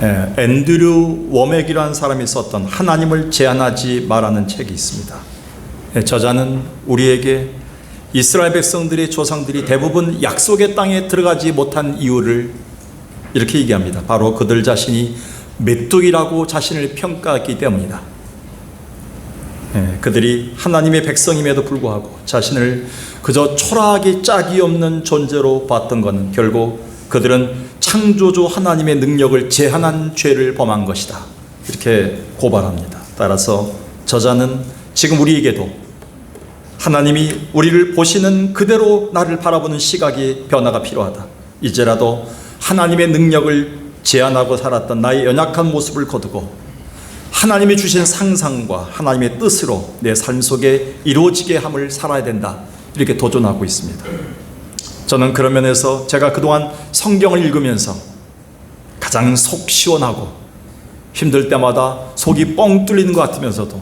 앤드류 워맥이라는 사람이 썼던 하나님을 제한하지 말라는 책이 있습니다. 저자는 우리에게 이스라엘 백성들의 조상들이 대부분 약속의 땅에 들어가지 못한 이유를 이렇게 얘기합니다. 바로 그들 자신이 메뚜기라고 자신을 평가했기 때문이다. 그들이 하나님의 백성임에도 불구하고 자신을 그저 초라하게 짝이 없는 존재로 봤던 것은 결국 그들은 창조주 하나님의 능력을 제한한 죄를 범한 것이다. 이렇게 고발합니다. 따라서 저자는 지금 우리에게도 하나님이 우리를 보시는 그대로 나를 바라보는 시각의 변화가 필요하다. 이제라도 하나님의 능력을 제한하고 살았던 나의 연약한 모습을 거두고 하나님이 주신 상상과 하나님의 뜻으로 내 삶 속에 이루어지게 함을 살아야 된다. 이렇게 도전하고 있습니다. 저는 그런 면에서 제가 그동안 성경을 읽으면서 가장 속 시원하고 힘들 때마다 속이 뻥 뚫리는 것 같으면서도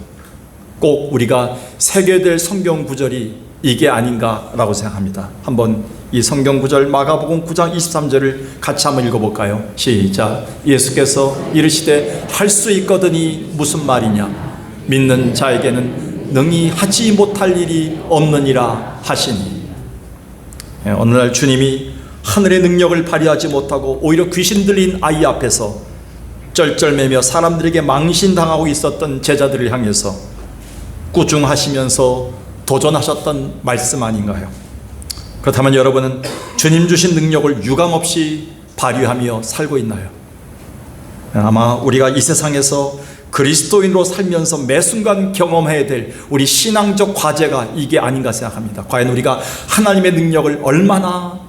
꼭 우리가 새겨야 될 성경 구절이 이게 아닌가라고 생각합니다. 한번 이 성경 구절 마가복음 9장 23절을 같이 한번 읽어볼까요? 시작. 예수께서 이르시되 할 수 있거든이 무슨 말이냐? 믿는 자에게는 능히 하지 못할 일이 없느니라 하시니. 어느 날 주님이 하늘의 능력을 발휘하지 못하고 오히려 귀신 들린 아이 앞에서 쩔쩔매며 사람들에게 망신당하고 있었던 제자들을 향해서 꾸중하시면서 도전하셨던 말씀 아닌가요? 그렇다면 여러분은 주님 주신 능력을 유감없이 발휘하며 살고 있나요? 아마 우리가 이 세상에서 그리스도인으로 살면서 매 순간 경험해야 될 우리 신앙적 과제가 이게 아닌가 생각합니다. 과연 우리가 하나님의 능력을 얼마나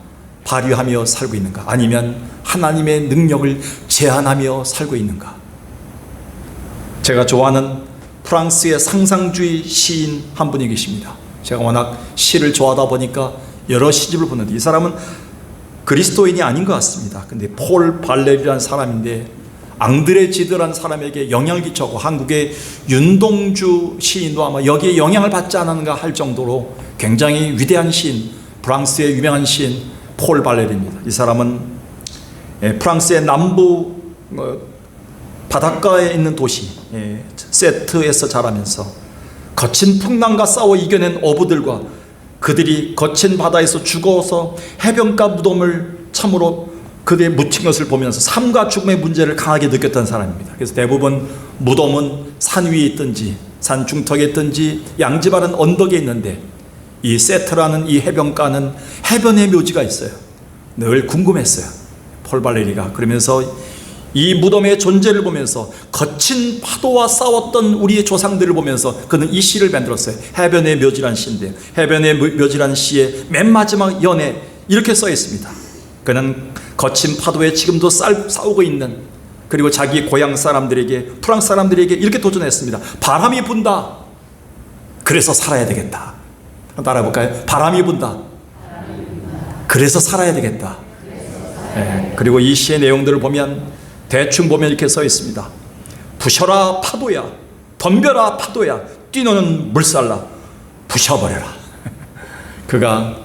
발휘하며 살고 있는가? 아니면 하나님의 능력을 제한하며 살고 있는가? 제가 좋아하는 프랑스의 상상주의 시인 한 분이 계십니다. 제가 워낙 시를 좋아하다 보니까 여러 시집을 보는데 이 사람은 그리스도인이 아닌 것 같습니다. 근데 폴 발레리라는 사람인데 앙드레 지드라는 사람에게 영향을 끼쳤고 한국의 윤동주 시인도 아마 여기에 영향을 받지 않았는가 할 정도로 굉장히 위대한 시인, 프랑스의 유명한 시인 폴 발레리입니다. 이 사람은 프랑스의 남부 바닷가에 있는 도시 세트에서 자라면서 거친 풍랑과 싸워 이겨낸 어부들과 그들이 거친 바다에서 죽어서 해변가 무덤을 참으로 그들의 묻힌 것을 보면서 삶과 죽음의 문제를 강하게 느꼈던 사람입니다. 그래서 대부분 무덤은 산 위에 있든지 산 중턱에 있든지 양지바른 언덕에 있는데 이 세트라는 이 해변가는 해변의 묘지가 있어요. 늘 궁금했어요. 폴 발레리가. 그러면서 이 무덤의 존재를 보면서 거친 파도와 싸웠던 우리의 조상들을 보면서 그는 이 시를 만들었어요. 해변의 묘지란 시인데 해변의 묘지란 시의 맨 마지막 연에 이렇게 써 있습니다. 그는 거친 파도에 지금도 싸우고 있는 그리고 자기 고향 사람들에게 프랑스 사람들에게 이렇게 도전했습니다. 바람이 분다. 그래서 살아야 되겠다. 따라해볼까요? 바람이 분다. 그래서 살아야 되겠다. 그리고 이 시의 내용들을 보면 대충 보면 이렇게 써 있습니다. 부셔라 파도야, 덤벼라 파도야, 뛰노는 물살라, 부셔버려라. 그가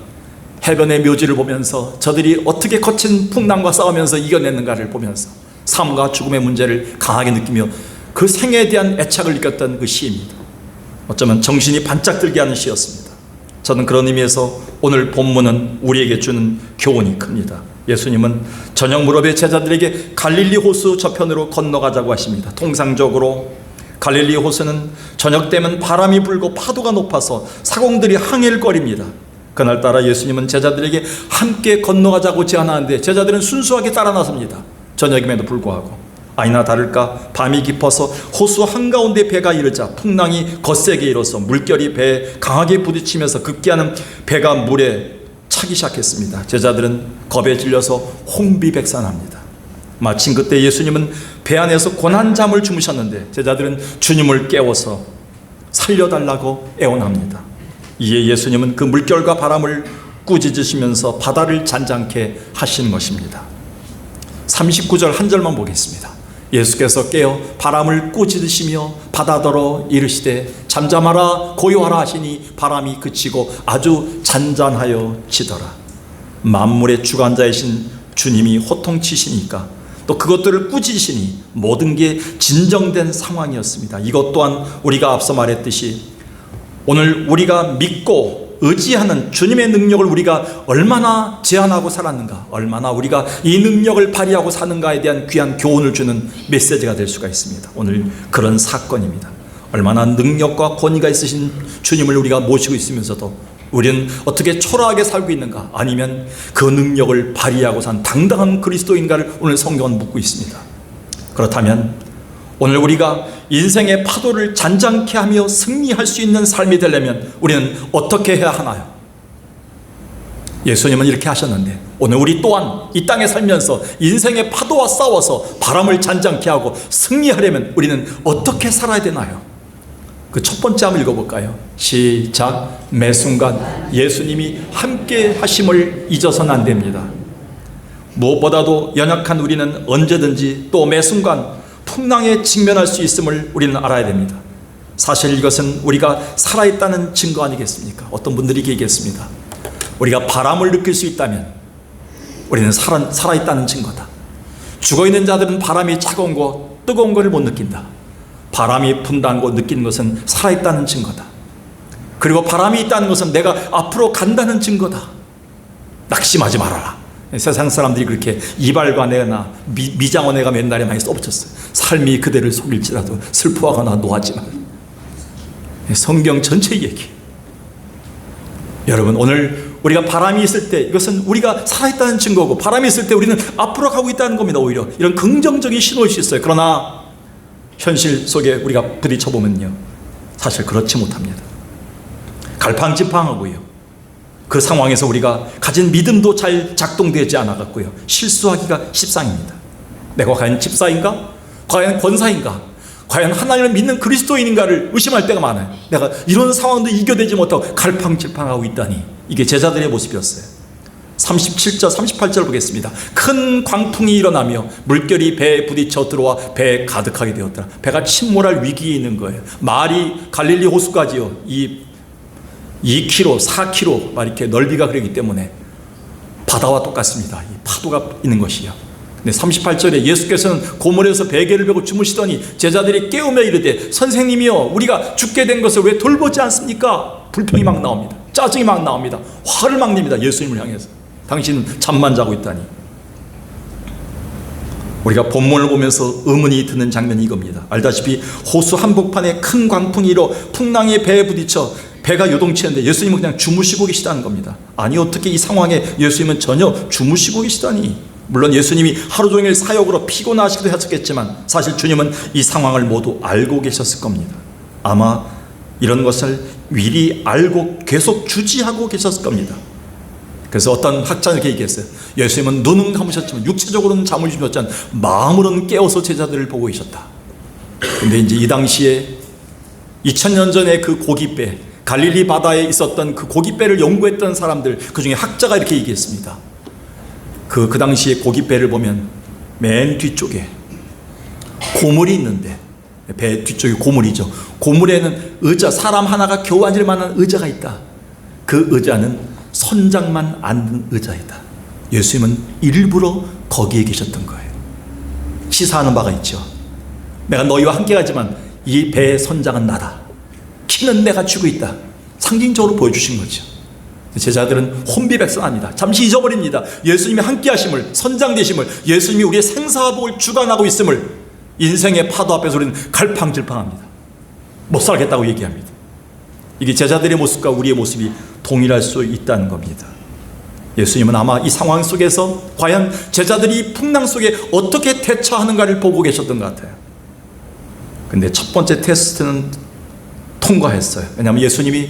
해변의 묘지를 보면서 저들이 어떻게 거친 풍랑과 싸우면서 이겨냈는가를 보면서 삶과 죽음의 문제를 강하게 느끼며 그 생에 대한 애착을 느꼈던 그 시입니다. 어쩌면 정신이 반짝 들게 하는 시였습니다. 저는 그런 의미에서 오늘 본문은 우리에게 주는 교훈이 큽니다. 예수님은 저녁 무렵에 제자들에게 갈릴리 호수 저편으로 건너가자고 하십니다. 통상적으로 갈릴리 호수는 저녁 되면 바람이 불고 파도가 높아서 사공들이 항해거립니다. 그날따라 예수님은 제자들에게 함께 건너가자고 제안하는데 제자들은 순수하게 따라 나섭니다. 저녁임에도 불구하고. 아니나 다를까 밤이 깊어서 호수 한가운데 배가 이르자 풍랑이 거세게 일어서 물결이 배에 강하게 부딪히면서 급기야는 배가 물에 차기 시작했습니다. 제자들은 겁에 질려서 홍비백산합니다. 마침 그때 예수님은 배 안에서 고난잠을 주무셨는데 제자들은 주님을 깨워서 살려달라고 애원합니다. 이에 예수님은 그 물결과 바람을 꾸짖으시면서 바다를 잔잔케 하신 것입니다. 39절 한 절만 보겠습니다. 예수께서 깨어 바람을 꾸짖으시며 바다더러 이르시되 잠잠하라 고요하라 하시니 바람이 그치고 아주 잔잔하여 지더라. 만물의 주관자이신 주님이 호통치시니까 또 그것들을 꾸짖으시니 모든 게 진정된 상황이었습니다. 이것 또한 우리가 앞서 말했듯이 오늘 우리가 믿고 의지하는 주님의 능력을 우리가 얼마나 제한하고 살았는가, 얼마나 우리가 이 능력을 발휘하고 사는가에 대한 귀한 교훈을 주는 메시지가 될 수가 있습니다. 오늘 그런 사건입니다. 얼마나 능력과 권위가 있으신 주님을 우리가 모시고 있으면서도 우리는 어떻게 초라하게 살고 있는가, 아니면 그 능력을 발휘하고 산 당당한 그리스도인가를 오늘 성경은 묻고 있습니다. 그렇다면 오늘 우리가 인생의 파도를 잔잔케 하며 승리할 수 있는 삶이 되려면 우리는 어떻게 해야 하나요? 예수님은 이렇게 하셨는데 오늘 우리 또한 이 땅에 살면서 인생의 파도와 싸워서 바람을 잔잔케 하고 승리하려면 우리는 어떻게 살아야 되나요? 그 첫 번째 한번 읽어볼까요? 시작. 매 순간 예수님이 함께 하심을 잊어서는 안 됩니다. 무엇보다도 연약한 우리는 언제든지 또 매 순간 풍랑에 직면할 수 있음을 우리는 알아야 됩니다. 사실 이것은 우리가 살아있다는 증거 아니겠습니까? 어떤 분들이 얘기했습니다. 우리가 바람을 느낄 수 있다면 우리는 살아있다는 증거다. 죽어있는 자들은 바람이 차가운 거 뜨거운 것을 못 느낀다. 바람이 분다는 거 느끼는 것은 살아있다는 증거다. 그리고 바람이 있다는 것은 내가 앞으로 간다는 증거다. 낙심하지 말아라. 세상 사람들이 그렇게 이발관에나 미장원에가 맨날에 많이 써붙였어요. 삶이 그대를 속일지라도 슬퍼하거나 노하지 말라. 성경 전체 얘기. 여러분, 오늘 우리가 바람이 있을 때 이것은 우리가 살아있다는 증거고, 바람이 있을 때 우리는 앞으로 가고 있다는 겁니다. 오히려 이런 긍정적인 신호일 수 있어요. 그러나 현실 속에 우리가 부딪혀보면요, 사실 그렇지 못합니다. 갈팡질팡하고요, 그 상황에서 우리가 가진 믿음도 잘 작동되지 않아갔고요, 실수하기가 십상입니다. 내가 과연 집사인가? 과연 권사인가? 과연 하나님을 믿는 그리스도인인가를 의심할 때가 많아요. 내가 이런 상황도 이겨내지 못하고 갈팡질팡하고 있다니. 이게 제자들의 모습이었어요. 37절 38절 보겠습니다. 큰 광풍이 일어나며 물결이 배에 부딪혀 들어와 배에 가득하게 되었더라. 배가 침몰할 위기에 있는 거예요. 말이 갈릴리 호수까지요, 2km, 4km 막 이렇게 넓이가 그러기 때문에 바다와 똑같습니다. 이 파도가 있는 것이요. 근데 38절에 예수께서는 고물에서 베개를 베고 주무시더니 제자들이 깨우며 이르되 선생님이여, 우리가 죽게 된 것을 왜 돌보지 않습니까? 불평이 막 나옵니다. 짜증이 막 나옵니다. 화를 막 냅니다. 예수님을 향해서. 당신은 잠만 자고 있다니. 우리가 본문을 보면서 의문이 드는 장면이 이겁니다. 알다시피 호수 한복판에 큰 광풍이 일어 풍랑이 배에 부딪혀 배가 요동치는데 예수님은 그냥 주무시고 계시다는 겁니다. 아니, 어떻게 이 상황에 예수님은 전혀 주무시고 계시다니. 물론 예수님이 하루 종일 사역으로 피곤하시기도 했었겠지만 사실 주님은 이 상황을 모두 알고 계셨을 겁니다. 아마 이런 것을 미리 알고 계속 주지하고 계셨을 겁니다. 그래서 어떤 학자는 이렇게 얘기했어요. 예수님은 눈은 감으셨지만 육체적으로는 잠을 주셨지만 마음으로는 깨어서 제자들을 보고 계셨다. 근데 이제 이 당시에 2000년 전에 그 고깃배, 갈릴리 바다에 있었던 그 고깃배를 연구했던 사람들, 그 중에 학자가 이렇게 얘기했습니다. 그 당시에 고깃배를 보면 맨 뒤쪽에 고물이 있는데, 배 뒤쪽에 고물이죠. 고물에는 의자, 사람 하나가 겨우 앉을 만한 의자가 있다. 그 의자는 선장만 앉는 의자이다. 예수님은 일부러 거기에 계셨던 거예요. 시사하는 바가 있죠. 내가 너희와 함께 가지만 이 배의 선장은 나다. 키는 내가 쥐고 있다. 상징적으로 보여주신 거죠. 제자들은 혼비백산합니다. 잠시 잊어버립니다. 예수님이 함께 하심을, 선장 되심을, 예수님이 우리의 생사복을 주관하고 있음을. 인생의 파도 앞에서 우리는 갈팡질팡합니다. 못 살겠다고 얘기합니다. 이게 제자들의 모습과 우리의 모습이 동일할 수 있다는 겁니다. 예수님은 아마 이 상황 속에서 과연 제자들이 풍랑 속에 어떻게 대처하는가를 보고 계셨던 것 같아요. 근데 첫 번째 테스트는 통과했어요. 왜냐하면 예수님이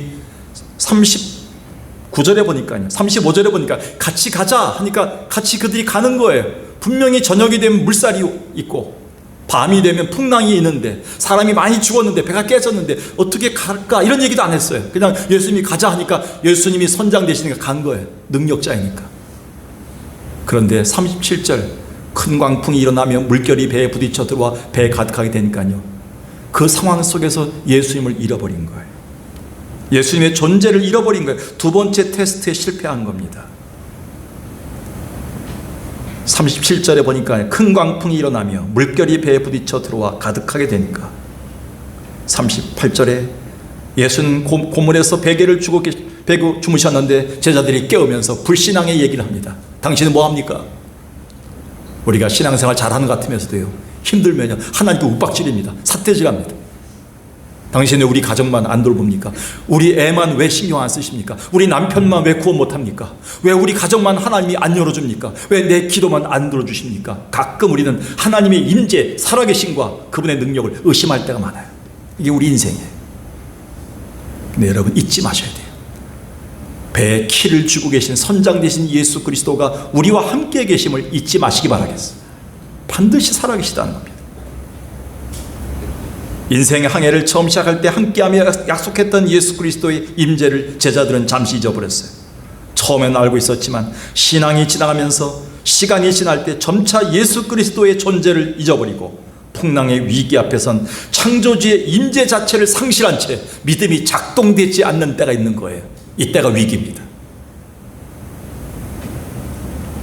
39절에 보니까요, 35절에 보니까 같이 가자 하니까 같이 그들이 가는 거예요. 분명히 저녁이 되면 물살이 있고 밤이 되면 풍랑이 있는데 사람이 많이 죽었는데 배가 깨졌는데 어떻게 갈까, 이런 얘기도 안 했어요. 그냥 예수님이 가자 하니까 예수님이 선장 되시니까 간 거예요. 능력자이니까. 그런데 37절, 큰 광풍이 일어나며 물결이 배에 부딪혀 들어와 배에 가득하게 되니까요, 그 상황 속에서 예수님을 잃어버린 거예요. 예수님의 존재를 잃어버린 거예요. 두 번째 테스트에 실패한 겁니다. 37절에 보니까 큰 광풍이 일어나며 물결이 배에 부딪혀 들어와 가득하게 되니까 38절에 예수는 고물에서 베개를 주고 주무셨는데 제자들이 깨우면서 불신앙의 얘기를 합니다. 당신은 뭐합니까? 우리가 신앙생활 잘하는 것 같으면서도요, 힘들면 하나님께 윽박지릅니다. 사태질합니다. 당신은 우리 가정만 안 돌봅니까? 우리 애만 왜 신경 안 쓰십니까? 우리 남편만 왜 구원 못합니까? 왜 우리 가정만 하나님이 안 열어줍니까? 왜 내 기도만 안 들어주십니까? 가끔 우리는 하나님의 임재, 살아계심과 그분의 능력을 의심할 때가 많아요. 이게 우리 인생이에요. 근데 여러분 잊지 마셔야 돼요. 배에 키를 쥐고 계신 선장 되신 예수 그리스도가 우리와 함께 계심을 잊지 마시기 바라겠어요. 반드시 살아계시다는 겁니다. 인생의 항해를 처음 시작할 때 함께하며 약속했던 예수 그리스도의 임재를 제자들은 잠시 잊어버렸어요. 처음에는 알고 있었지만 신앙이 지나가면서 시간이 지날 때 점차 예수 그리스도의 존재를 잊어버리고 풍랑의 위기 앞에선 창조주의 임재 자체를 상실한 채 믿음이 작동되지 않는 때가 있는 거예요. 이때가 위기입니다.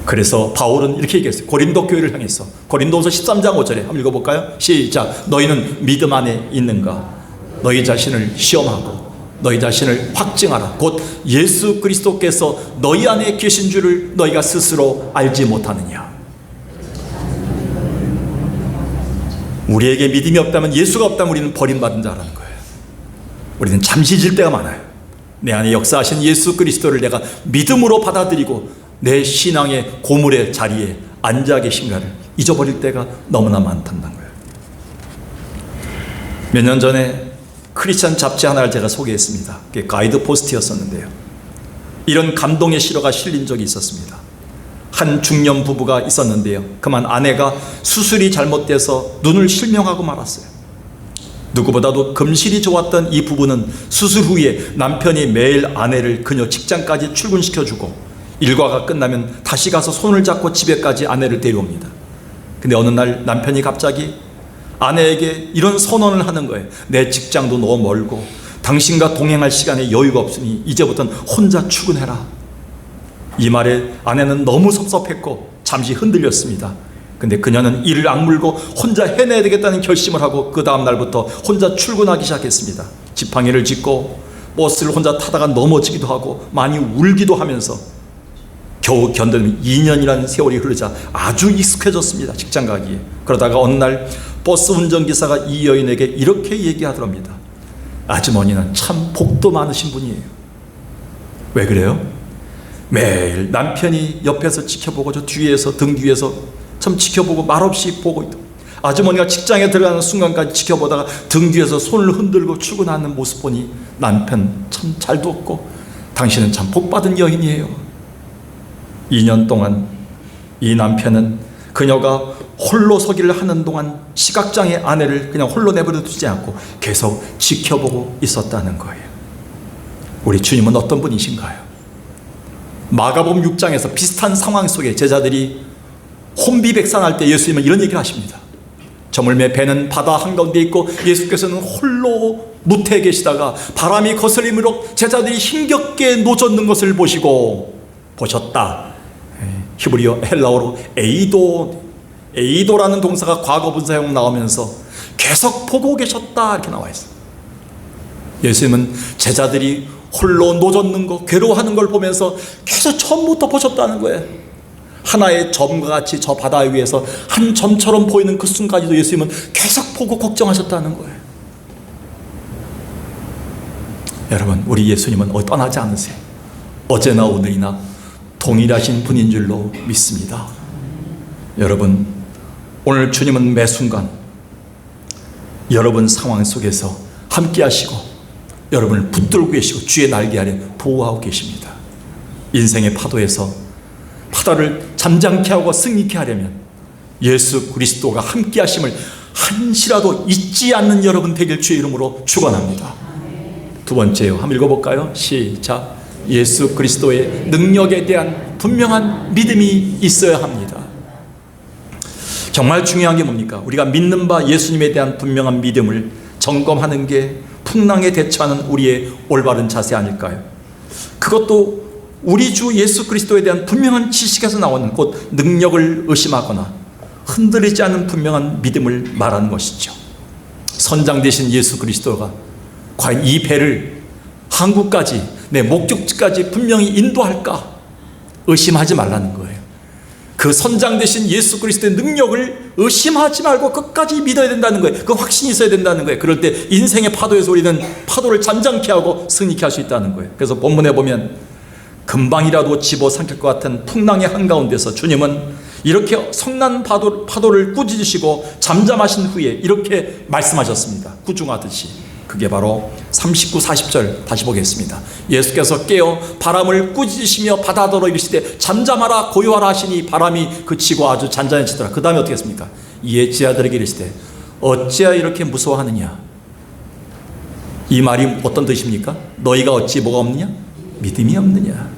그래서 바울은 이렇게 얘기했어요. 고린도 교회를 향해서 고린도후서 13장 5절에 한번 읽어볼까요? 시작. 너희는 믿음 안에 있는가? 너희 자신을 시험하고 너희 자신을 확증하라. 곧 예수 그리스도께서 너희 안에 계신 줄을 너희가 스스로 알지 못하느냐. 우리에게 믿음이 없다면, 예수가 없다면 우리는 버림받은 자라는 거예요. 우리는 잠시 질 때가 많아요. 내 안에 역사하신 예수 그리스도를 내가 믿음으로 받아들이고 내 신앙의 고물의 자리에 앉아 계신가를 잊어버릴 때가 너무나 많다는 거예요. 몇 년 전에 크리스찬 잡지 하나를 제가 소개했습니다. 그게 가이드 포스트였었는데요. 이런 감동의 시로가 실린 적이 있었습니다. 한 중년 부부가 있었는데요. 그만 아내가 수술이 잘못돼서 눈을 실명하고 말았어요. 누구보다도 금실이 좋았던 이 부부는 수술 후에 남편이 매일 아내를 그녀 직장까지 출근시켜주고 일과가 끝나면 다시 가서 손을 잡고 집에까지 아내를 데려옵니다. 근데 어느 날 남편이 갑자기 아내에게 이런 선언을 하는 거예요. 내 직장도 너무 멀고 당신과 동행할 시간에 여유가 없으니 이제부터는 혼자 출근해라. 이 말에 아내는 너무 섭섭했고 잠시 흔들렸습니다. 근데 그녀는 이를 악물고 혼자 해내야 되겠다는 결심을 하고 그 다음 날부터 혼자 출근하기 시작했습니다. 지팡이를 짚고 버스를 혼자 타다가 넘어지기도 하고 많이 울기도 하면서 겨우 견디는 2년이라는 세월이 흐르자 아주 익숙해졌습니다. 직장 가기에. 그러다가 어느 날 버스 운전기사가 이 여인에게 이렇게 얘기하더랍니다. 아주머니는 참 복도 많으신 분이에요. 왜 그래요? 매일 남편이 옆에서 지켜보고 저 뒤에서 등 뒤에서 참 지켜보고 말없이 보고 있다. 아주머니가 직장에 들어가는 순간까지 지켜보다가 등 뒤에서 손을 흔들고 출근하는 모습 보니 남편 참 잘 뒀고 당신은 참 복받은 여인이에요. 2년 동안 이 남편은 그녀가 홀로 서기를 하는 동안 시각장애 아내를 그냥 홀로 내버려 두지 않고 계속 지켜보고 있었다는 거예요. 우리 주님은 어떤 분이신가요? 마가복음 6장에서 비슷한 상황 속에 제자들이 혼비백산할 때 예수님은 이런 얘기를 하십니다. 저물매 배는 바다 한가운데 있고 예수께서는 홀로 무태에 계시다가 바람이 거슬림으로 제자들이 힘겹게 노젓는 것을 보셨다. 히브리어 헬라어로 에이도라는 동사가 과거분 사용 나오면서 계속 보고 계셨다 이렇게 나와 있어요. 예수님은 제자들이 홀로 노젓는 거, 괴로워하는 걸 보면서 계속 처음부터 보셨다는 거예요. 하나의 점과 같이 저 바다 위에서 한 점처럼 보이는 그 순간에도 예수님은 계속 보고 걱정하셨다는 거예요. 여러분, 우리 예수님은 떠나지 않으세요. 어제나 오늘이나 동일하신 분인 줄로 믿습니다. 여러분, 오늘 주님은 매 순간 여러분 상황 속에서 함께 하시고 여러분을 붙들고 계시고 주의 날개 아래 보호하고 계십니다. 인생의 파도에서 바다를 잠잠케 하고 승리케 하려면 예수 그리스도가 함께 하심을 한시라도 잊지 않는 여러분 되길 주의 이름으로 축원합니다. 두 번째요, 한번 읽어볼까요? 시작. 예수 그리스도의 능력에 대한 분명한 믿음이 있어야 합니다. 정말 중요한 게 뭡니까? 우리가 믿는 바 예수님에 대한 분명한 믿음을 점검하는 게 풍랑에 대처하는 우리의 올바른 자세 아닐까요? 그것도 우리 주 예수 그리스도에 대한 분명한 지식에서 나오는 곧 능력을 의심하거나 흔들리지 않는 분명한 믿음을 말하는 것이죠. 선장 되신 예수 그리스도가 과연 이 배를 한국까지, 내 목적지까지 분명히 인도할까? 의심하지 말라는 거예요. 그 선장 되신 예수 그리스도의 능력을 의심하지 말고 끝까지 믿어야 된다는 거예요. 그 확신이 있어야 된다는 거예요. 그럴 때 인생의 파도에서 우리는 파도를 잠잠케 하고 승리케 할 수 있다는 거예요. 그래서 본문에 보면 금방이라도 집어삼킬 것 같은 풍랑의 한가운데서 주님은 이렇게 성난 파도를 꾸짖으시고 잠잠하신 후에 이렇게 말씀하셨습니다. 구중하듯이. 그게 바로 39, 40절 다시 보겠습니다. 예수께서 깨어 바람을 꾸짖으시며 바다더러 이르시되 잠잠하라 고요하라 하시니 바람이 그치고 아주 잔잔해지더라. 그 다음에 어떻게 했습니까? 이에 제자들에게 이르시되 어찌하여 이렇게 무서워하느냐? 이 말이 어떤 뜻입니까? 너희가 어찌 뭐가 없느냐? 믿음이 없느냐?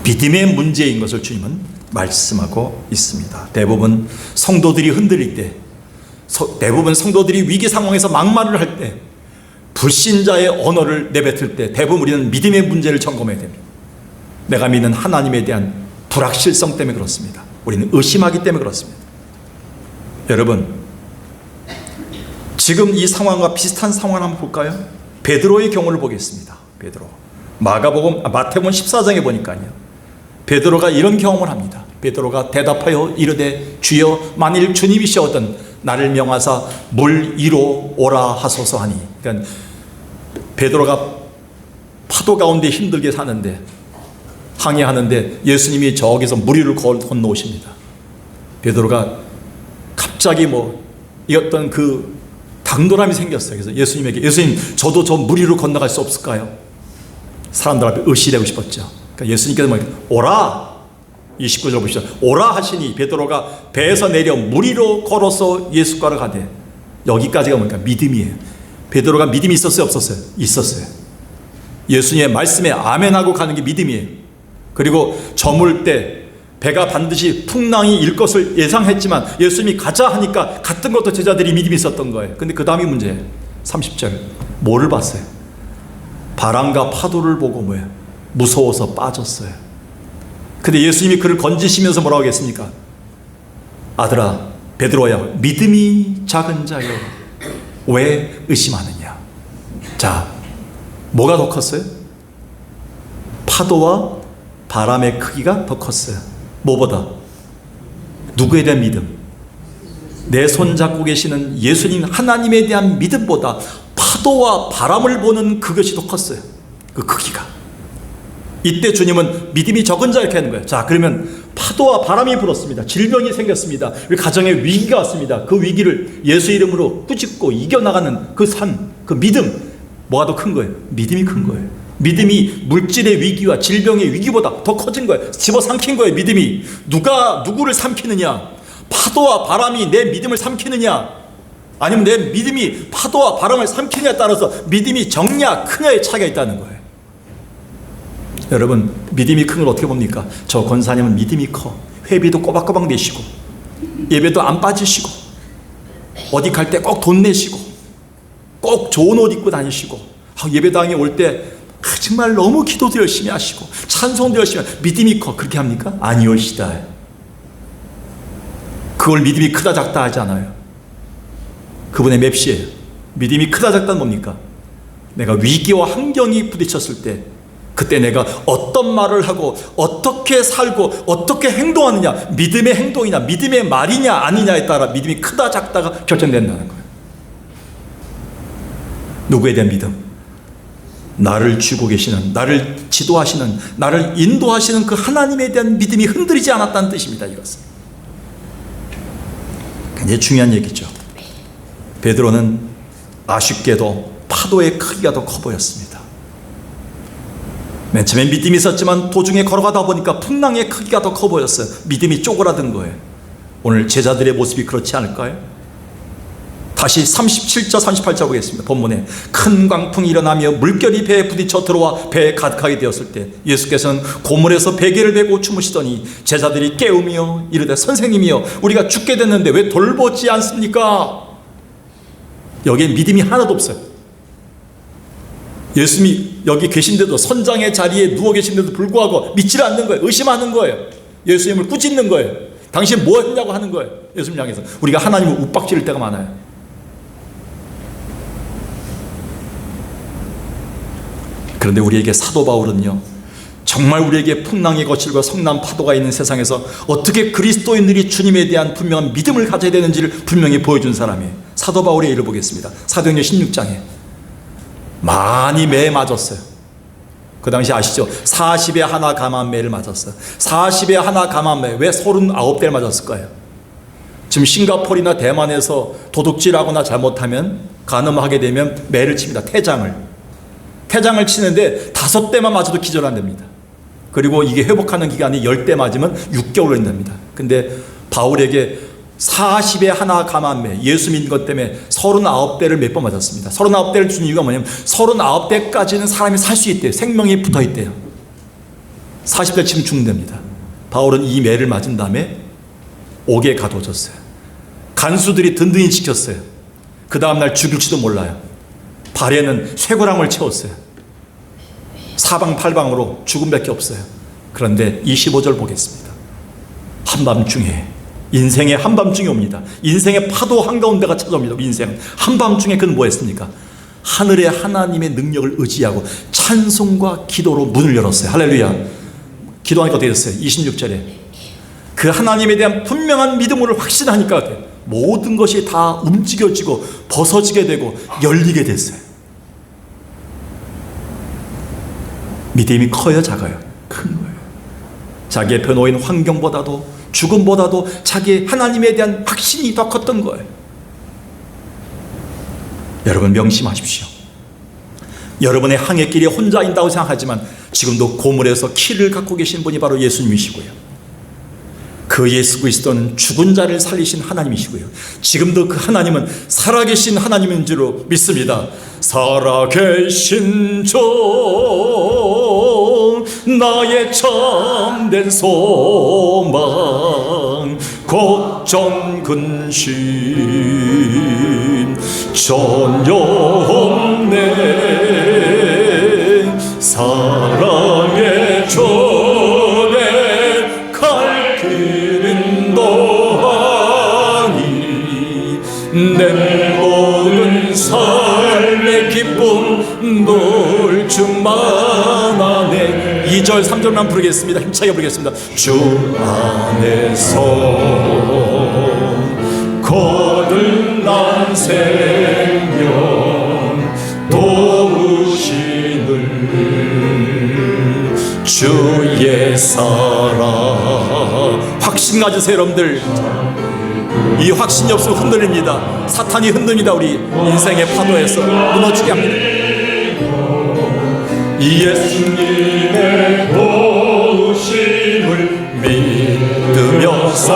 믿음의 문제인 것을 주님은 말씀하고 있습니다. 대부분 성도들이 흔들릴 때, 대부분 성도들이 위기 상황에서 막말을 할 때, 불신자의 언어를 내뱉을 때 대부분 우리는 믿음의 문제를 점검해야 됩니다. 내가 믿는 하나님에 대한 불확실성 때문에 그렇습니다. 우리는 의심하기 때문에 그렇습니다. 여러분, 지금 이 상황과 비슷한 상황을 한번 볼까요? 베드로의 경우를 보겠습니다. 베드로. 마태복음 14장에 보니까요, 베드로가 이런 경험을 합니다. 베드로가 대답하여 이르되 주여 만일 주님이시거든 나를 명하사 물 위로 오라 하소서 하니. 그러니까 베드로가 파도 가운데 힘들게 사는데, 항해하는데 예수님이 저기서 물 위를 건너오십니다. 베드로가 갑자기 이 어떤 그 당돌함이 생겼어요. 그래서 예수님에게, 예수님 저도 저 물 위로 건너갈 수 없을까요? 사람들 앞에 의시되고 싶었죠. 그러니까 예수님께서 오라, 29절 보시죠. 오라 하시니 베드로가 배에서 내려 물 위로 걸어서 예수께로 가되. 여기까지가 뭡니까? 믿음이에요. 베드로가 믿음이 있었어요, 없었어요? 있었어요. 예수님의 말씀에 아멘하고 가는 게 믿음이에요. 그리고 저물 때 배가 반드시 풍랑이 일 것을 예상했지만 예수님이 가자 하니까 갔던 것도 제자들이 믿음이 있었던 거예요. 근데 그 다음이 문제예요. 30절 뭐를 봤어요? 바람과 파도를 보고 무서워서 빠졌어요. 근데 예수님이 그를 건지시면서 뭐라고 하겠습니까? 아들아 베드로야, 믿음이 작은 자여 왜 의심하느냐? 자, 뭐가 더 컸어요? 파도와 바람의 크기가 더 컸어요. 뭐보다? 누구에 대한 믿음? 내 손 잡고 계시는 예수님 하나님에 대한 믿음보다 파도와 바람을 보는 그것이 더 컸어요. 그 크기가. 이때 주님은 믿음이 적은 자 이렇게 하는 거예요. 자, 그러면 파도와 바람이 불었습니다. 질병이 생겼습니다. 우리 가정에 위기가 왔습니다. 그 위기를 예수 이름으로 꾸짖고 이겨나가는 그 삶, 그 믿음, 뭐가 더 큰 거예요? 믿음이 큰 거예요. 믿음이 물질의 위기와 질병의 위기보다 더 커진 거예요. 집어삼킨 거예요. 믿음이. 누구를 삼키느냐? 파도와 바람이 내 믿음을 삼키느냐? 아니면 내 믿음이 파도와 바람을 삼키느냐에 따라서 믿음이 적냐 크냐의 차이가 있다는 거예요. 여러분, 믿음이 큰 걸 어떻게 봅니까? 저 권사님은 믿음이 커. 회비도 꼬박꼬박 내시고 예배도 안 빠지시고 어디 갈 때 꼭 돈 내시고 꼭 좋은 옷 입고 다니시고 예배당에 올 때 정말 너무 기도도 열심히 하시고 찬송도 열심히 하시고 믿음이 커. 그렇게 합니까? 아니올시다. 그걸 믿음이 크다 작다 하지 않아요. 그분의 맵시예요. 믿음이 크다 작다는 뭡니까? 내가 위기와 환경이 부딪혔을 때 그때 내가 어떤 말을 하고 어떻게 살고 어떻게 행동하느냐, 믿음의 행동이냐 믿음의 말이냐 아니냐에 따라 믿음이 크다 작다가 결정된다는 거예요. 누구에 대한 믿음? 나를 주고 계시는, 나를 지도하시는, 나를 인도하시는 그 하나님에 대한 믿음이 흔들리지 않았다는 뜻입니다. 이것은 굉장히 중요한 얘기죠. 베드로는 아쉽게도 파도의 크기가 더 커 보였습니다. 맨 처음에 믿음이 있었지만 도중에 걸어가다 보니까 풍랑의 크기가 더 커 보였어요. 믿음이 쪼그라든 거예요. 오늘 제자들의 모습이 그렇지 않을까요? 다시 37절 38절 보겠습니다. 본문에 큰 광풍이 일어나며 물결이 배에 부딪혀 들어와 배에 가득하게 되었을 때 예수께서는 고물에서 베개를 베고 주무시더니 제자들이 깨우며 이르되 선생님이여 우리가 죽게 됐는데 왜 돌보지 않습니까? 여기에 믿음이 하나도 없어요. 예수님이 여기 계신데도, 선장의 자리에 누워 계신데도 불구하고 믿지를 않는 거예요. 의심하는 거예요. 예수님을 꾸짖는 거예요. 당신 뭐 했냐고 하는 거예요. 예수님 향해서. 우리가 하나님을 윽박지를 때가 많아요. 그런데 우리에게 사도 바울은요, 정말 우리에게 풍랑이 거칠고 성난 파도가 있는 세상에서 어떻게 그리스도인들이 주님에 대한 분명한 믿음을 가져야 되는지를 분명히 보여준 사람이에요. 사도 바울의 일을 보겠습니다. 사도행전 16장에 많이 매 맞았어요. 그 당시 아시죠? 40에 하나 감한 매를 맞았어요. 40에 하나 감한 매. 왜 39대를 맞았을 거예요? 지금 싱가포르나 대만에서 도둑질하거나 잘못하면, 간음하게 되면 매를 칩니다. 태장을 치는데 5대만 맞아도 기절 안 됩니다. 그리고 이게 회복하는 기간이 10대 맞으면 6개월 걸린답니다. 근데 바울에게 40에 하나 감한 매, 예수 믿는 것 때문에 39대를 몇 번 맞았습니다. 39대를 준 이유가 뭐냐면 39대까지는 사람이 살 수 있대요. 생명이 붙어 있대요. 40대 치면 죽는답니다. 바울은 이 매를 맞은 다음에 옥에 가둬졌어요. 간수들이 든든히 지켰어요. 그 다음날 죽일지도 몰라요. 발에는 쇠고랑을 채웠어요. 사방팔방으로 죽음밖에 없어요. 그런데 25절 보겠습니다. 한밤중에, 인생의 한밤중에 옵니다. 인생의 파도 한가운데가 찾아옵니다. 인생은 한밤중에 그는 뭐 했습니까? 하늘의 하나님의 능력을 의지하고 찬송과 기도로 문을 열었어요. 할렐루야. 기도하니까 어떻게 됐어요? 26절에 그 하나님에 대한 분명한 믿음을 확신하니까 모든 것이 다 움직여지고 벗어지게 되고 열리게 됐어요. 믿음이 커요, 작아요? 큰 거예요. 자기 옆에 놓인 환경보다도, 죽음보다도 자기 하나님에 대한 확신이 더 컸던 거예요. 여러분 명심하십시오. 여러분의 항해길에 혼자 있다고 생각하지만 지금도 고물에서 키를 갖고 계신 분이 바로 예수님이시고요. 그 예수 그리스도는 죽은 자를 살리신 하나님이시고요. 지금도 그 하나님은 살아계신 하나님인 줄로 믿습니다. 살아계신 주, 나의 참된 소망, 걱정 근심 전혀 없네. 사랑의 주내 갈 길은 또하니 내 모든 삶의 기쁨 늘 충만하네. 2절 3절만 부르겠습니다. 힘차게 부르겠습니다. 주 안에서 거듭난 생명 도우시는 주의 사랑. 확신 가지세요 여러분들. 이 확신이 없으면 흔들립니다. 사탄이 흔듭니다. 우리 인생의 파도에서 무너지게 합니다. 예수님의 도우심을 믿으면서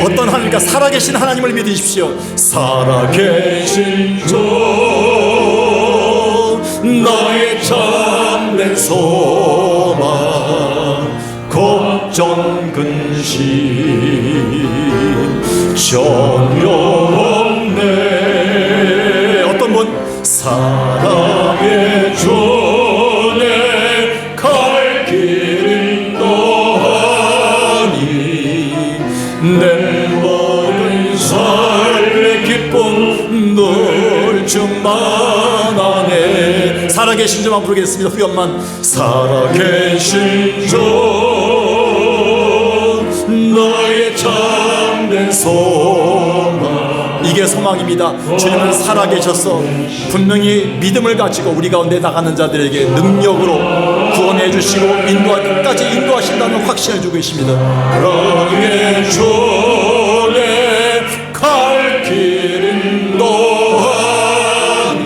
어떤 하나님과 살아계신 하나님을 믿으십시오. 살아계신 주, 나의 참된 소망, 걱정 근심 전혀 없네. 어떤 분? 사랑의 주내 갈 길은 또하니 내 모든 삶의 기쁨 늘 충만하네. 살아계신 주만 부르겠습니다. 후연만. 살아계신 주, 너의 참된 소망. 이게 소망입니다. 주님은 살아계셔서 분명히 믿음을 가지고 우리 가운데 나가는 자들에게 능력으로 구원해 주시고 끝까지 인도하신다는 확신을 주고 계십니다. 사랑의 주내 갈 길은 또하니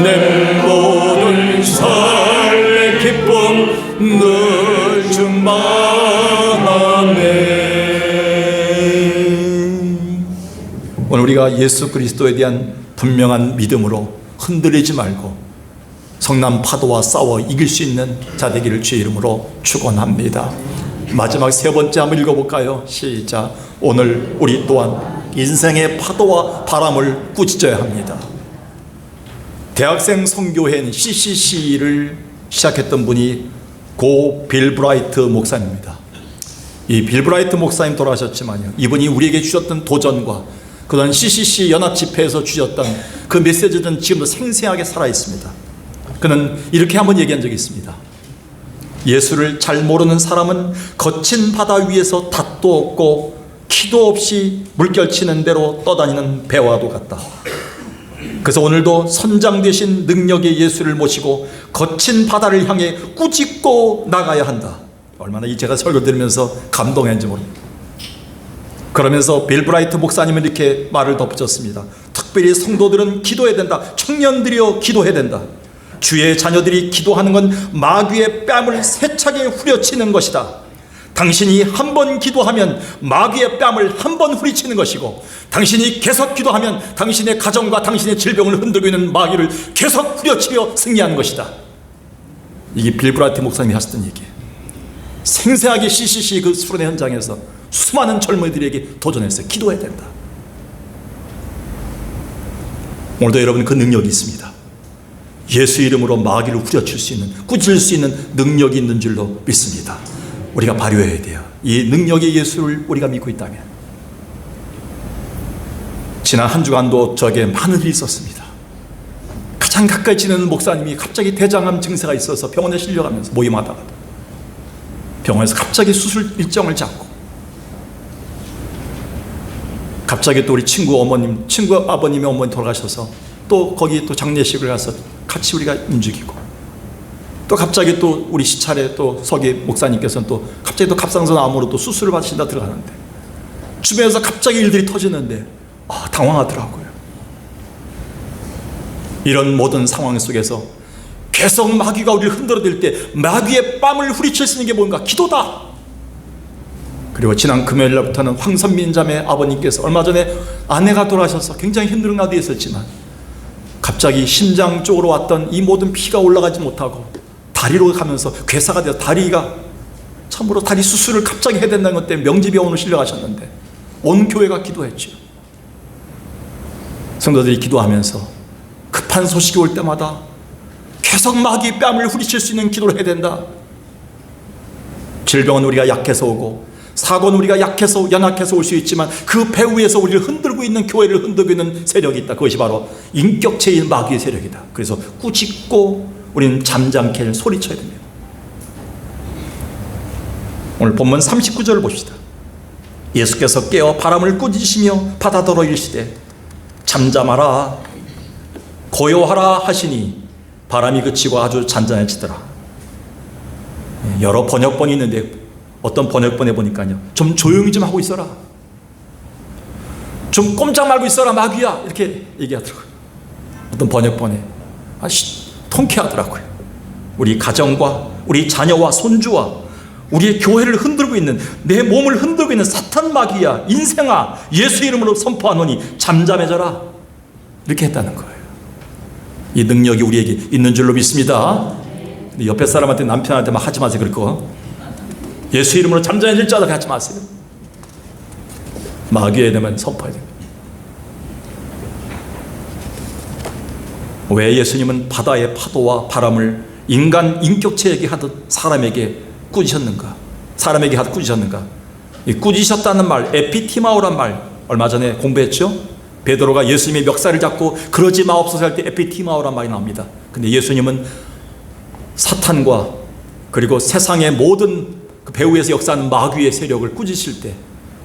내 모든 삶의 기쁨 늘 충만하네. 오늘 우리가 예수 그리스도에 대한 분명한 믿음으로 흔들리지 말고 성난 파도와 싸워 이길 수 있는 자 되기를 주의 이름으로 축원합니다. 마지막 세 번째 한번 읽어볼까요? 시작. 오늘 우리 또한 인생의 파도와 바람을 꾸짖어야 합니다. 대학생 선교회인 CCC를 시작했던 분이 고 빌 브라이트 목사님입니다. 이 빌 브라이트 목사님 돌아가셨지만요, 이분이 우리에게 주셨던 도전과 그런 CCC 연합 집회에서 주셨던 그 메시지는 지금도 생생하게 살아있습니다. 그는 이렇게 한번 얘기한 적이 있습니다. 예수를 잘 모르는 사람은 거친 바다 위에서 닷도 없고 키도 없이 물결치는 대로 떠다니는 배와도 같다. 그래서 오늘도 선장 되신 능력의 예수를 모시고 거친 바다를 향해 꾸짖고 나가야 한다. 얼마나 이 제가 설교 들으면서 감동했는지 모릅니다. 그러면서 빌 브라이트 목사님은 이렇게 말을 덧붙였습니다. 특별히 성도들은 기도해야 된다. 청년들이여 기도해야 된다. 주의 자녀들이 기도하는 건 마귀의 뺨을 세차게 후려치는 것이다. 당신이 한 번 기도하면 마귀의 뺨을 한 번 후리치는 것이고, 당신이 계속 기도하면 당신의 가정과 당신의 질병을 흔들고 있는 마귀를 계속 후려치려 승리하는 것이다. 이게 빌 브라이트 목사님이 하셨던 얘기예요. 생생하게 CCC 그 수련회 현장에서 수많은 젊은이들에게 도전했어요. 기도해야 된다. 오늘도 여러분 그 능력이 있습니다. 예수 이름으로 마귀를 후려칠 수 있는, 꾸짖을 수 있는 능력이 있는 줄로 믿습니다. 우리가 발휘해야 돼요. 이 능력의 예수를 우리가 믿고 있다면. 지난 한 주간도 저에게 많은 일이 있었습니다. 가장 가까이 지내는 목사님이 갑자기 대장암 증세가 있어서 병원에 실려가면서 모임하다가 병원에서 갑자기 수술 일정을 잡고, 갑자기 또 우리 친구 아버님의 어머니 돌아가셔서 또 거기 또 장례식을 가서 같이 우리가 움직이고, 또 갑자기 또 우리 시찰에 또 서기 목사님께서는 또 갑자기 또 갑상선 암으로 또 수술을 받으신다 들어가는데, 주변에서 갑자기 일들이 터지는데 당황하더라고요. 이런 모든 상황 속에서 계속 마귀가 우리를 흔들어댈 때 마귀의 뺨을 후리칠 수 있는 게 뭔가? 기도다. 그리고 지난 금요일 날부터는 황선민 자매 아버님께서 얼마 전에 아내가 돌아가셔서 굉장히 힘든 가운데 있었지만 갑자기 심장 쪽으로 왔던 이 모든 피가 올라가지 못하고 다리로 가면서 괴사가 되어 다리가 참으로 다리 수술을 갑자기 해야 된다는 것 때문에 명지병원으로 실려가셨는데 온 교회가 기도했죠. 성도들이 기도하면서 급한 소식이 올 때마다 계속 마귀의 뺨을 후리칠 수 있는 기도를 해야 된다. 질병은 우리가 약해서 오고, 사고는 우리가 약해서 연약해서 올 수 있지만 그 배후에서 우리를 흔들고 있는, 교회를 흔들고 있는 세력이 있다. 그것이 바로 인격체인 마귀의 세력이다. 그래서 꾸짖고 우리는 잠잠케 소리쳐야 됩니다. 오늘 본문 39절을 봅시다. 예수께서 깨어 바람을 꾸짖으시며 바다더러 이르시되 잠잠하라 고요하라 하시니 바람이 그치고 아주 잔잔해지더라. 여러 번역본이 있는데 어떤 번역본에 보니까요, 좀 조용히 좀 하고 있어라, 좀 꼼짝 말고 있어라 마귀야, 이렇게 얘기하더라고요. 어떤 번역본에 통쾌하더라고요. 우리 가정과 우리 자녀와 손주와 우리의 교회를 흔들고 있는, 내 몸을 흔들고 있는 사탄 마귀야, 인생아, 예수 이름으로 선포하노니 잠잠해져라, 이렇게 했다는 거예요. 이 능력이 우리에게 있는 줄로 믿습니다. 옆에 사람한테, 남편한테 막 하지 마세요. 그럴 거 예수 이름으로 잠잠해질 자들 하지 마세요. 마귀에 대면 선포해야 됩니다. 왜 예수님은 바다의 파도와 바람을 인간 인격체에게 하듯 사람에게 꾸짖으셨는가? 사람에게 하듯 꾸짖으셨는가? 이 꾸짖으셨다는 말, 에피티마오란 말 얼마 전에 공부했죠? 베드로가 예수님의 멱살을 잡고 그러지 마옵소서 할 때 에피티마오란 말이 나옵니다. 근데 예수님은 사탄과 그리고 세상의 모든 그 배후에서 역사하는 마귀의 세력을 꾸짖으실 때,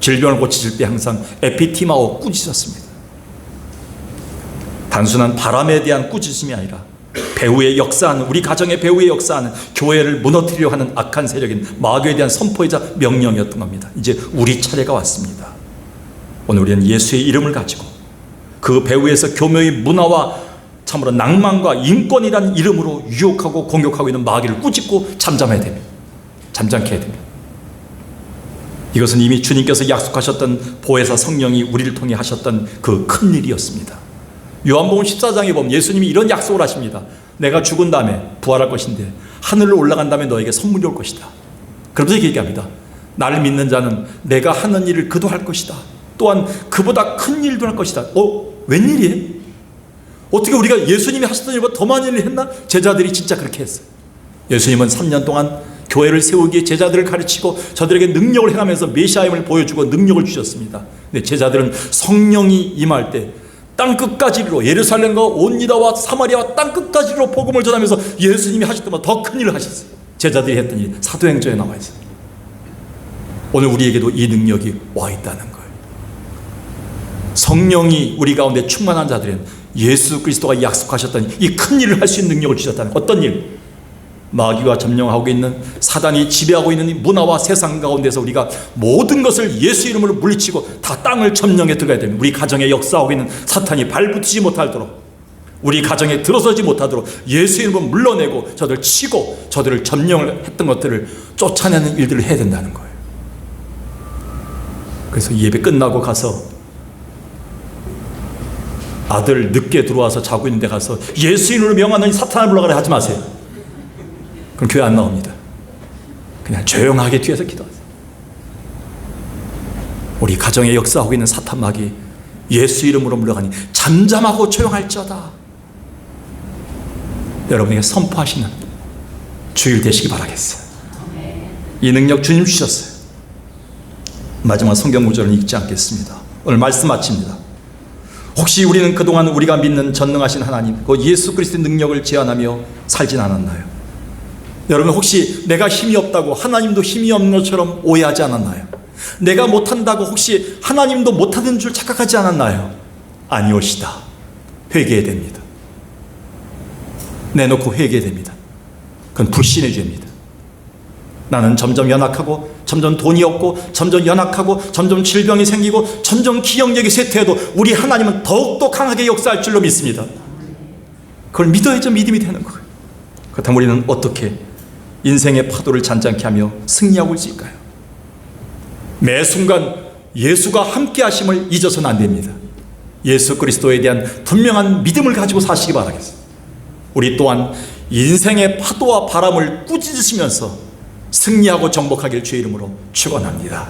질병을 고치실 때 항상 에피티마오 꾸짖으셨습니다. 단순한 바람에 대한 꾸짖음이 아니라 배후에 역사하는, 우리 가정의 배후에 역사하는, 교회를 무너뜨리려 하는 악한 세력인 마귀에 대한 선포이자 명령이었던 겁니다. 이제 우리 차례가 왔습니다. 오늘 우리는 예수의 이름을 가지고 그 배후에서 교묘의 문화와 참으로 낭만과 인권이라는 이름으로 유혹하고 공격하고 있는 마귀를 꾸짖고 잠잠해야 됩니다. 잠잠케 해야 됩니다. 이것은 이미 주님께서 약속하셨던 보혜사 성령이 우리를 통해 하셨던 그 큰 일이었습니다. 요한복음 14장에 보면 예수님이 이런 약속을 하십니다. 내가 죽은 다음에 부활할 것인데 하늘로 올라간 다음에 너에게 선물이 올 것이다. 그러면서 얘기합니다. 나를 믿는 자는 내가 하는 일을 그도 할 것이다. 또한 그보다 큰 일도 할 것이다. 웬일이에요? 어떻게 우리가 예수님이 하셨던 일보다 더 많은 일을 했나? 제자들이 진짜 그렇게 했어요. 예수님은 3년 동안 교회를 세우기에 제자들을 가르치고 저들에게 능력을 행하면서 메시아임을 보여주고 능력을 주셨습니다. 근데 제자들은 성령이 임할 때 땅끝까지로 예루살렘과 온 유다와 사마리아와 땅끝까지로 복음을 전하면서 예수님이 하셨던 것보다 더 큰 일을 하셨어요. 제자들이 했던 일, 사도행전에 나와 있어요. 오늘 우리에게도 이 능력이 와 있다는 거예요. 성령이 우리 가운데 충만한 자들은 예수 그리스도가 약속하셨던 이 큰 일을 할 수 있는 능력을 주셨다는 거예요. 어떤 일? 마귀가 점령하고 있는, 사단이 지배하고 있는 이 문화와 세상 가운데서 우리가 모든 것을 예수 이름으로 물리치고 다 땅을 점령해 들어가야 됩니다. 우리 가정에 역사하고 있는 사탄이 발붙이지 못하도록, 우리 가정에 들어서지 못하도록 예수 이름으로 물러내고 저들 치고 저들을 점령을 했던 것들을 쫓아내는 일들을 해야 된다는 거예요. 그래서 예배 끝나고 가서 아들 늦게 들어와서 자고 있는 데 가서 예수 이름으로 명하노니 사탄을 물러가라 하지 마세요. 그럼 교회 안 나옵니다. 그냥 조용하게 뒤에서 기도하세요. 우리 가정에 역사하고 있는 사탄 마귀 예수 이름으로 물러가니 잠잠하고 조용할지어다. 여러분에게 선포하시는 주일 되시기 바라겠어요. 이 능력 주님 주셨어요. 마지막 성경 구절은 읽지 않겠습니다. 오늘 말씀 마칩니다. 혹시 우리는 그동안 우리가 믿는 전능하신 하나님, 그 예수 그리스도의 능력을 제한하며 살진 않았나요? 여러분 혹시 내가 힘이 없다고 하나님도 힘이 없는 것처럼 오해하지 않았나요? 내가 못한다고 혹시 하나님도 못하는 줄 착각하지 않았나요? 아니오시다. 회개해야 됩니다. 내놓고 회개해야 됩니다. 그건 불신의 죄입니다. 나는 점점 연약하고 점점 돈이 없고 점점 연약하고 점점 질병이 생기고 점점 기억력이 쇠퇴해도 우리 하나님은 더욱더 강하게 역사할 줄로 믿습니다. 그걸 믿어야죠. 믿음이 되는 거예요. 그렇다면 우리는 어떻게 인생의 파도를 잔잔케 하며 승리하고 있을까요? 매 순간 예수가 함께 하심을 잊어서는 안 됩니다. 예수 그리스도에 대한 분명한 믿음을 가지고 사시기 바라겠습니다. 우리 또한 인생의 파도와 바람을 꾸짖으시면서 승리하고 정복하길 주의 이름으로 축원합니다.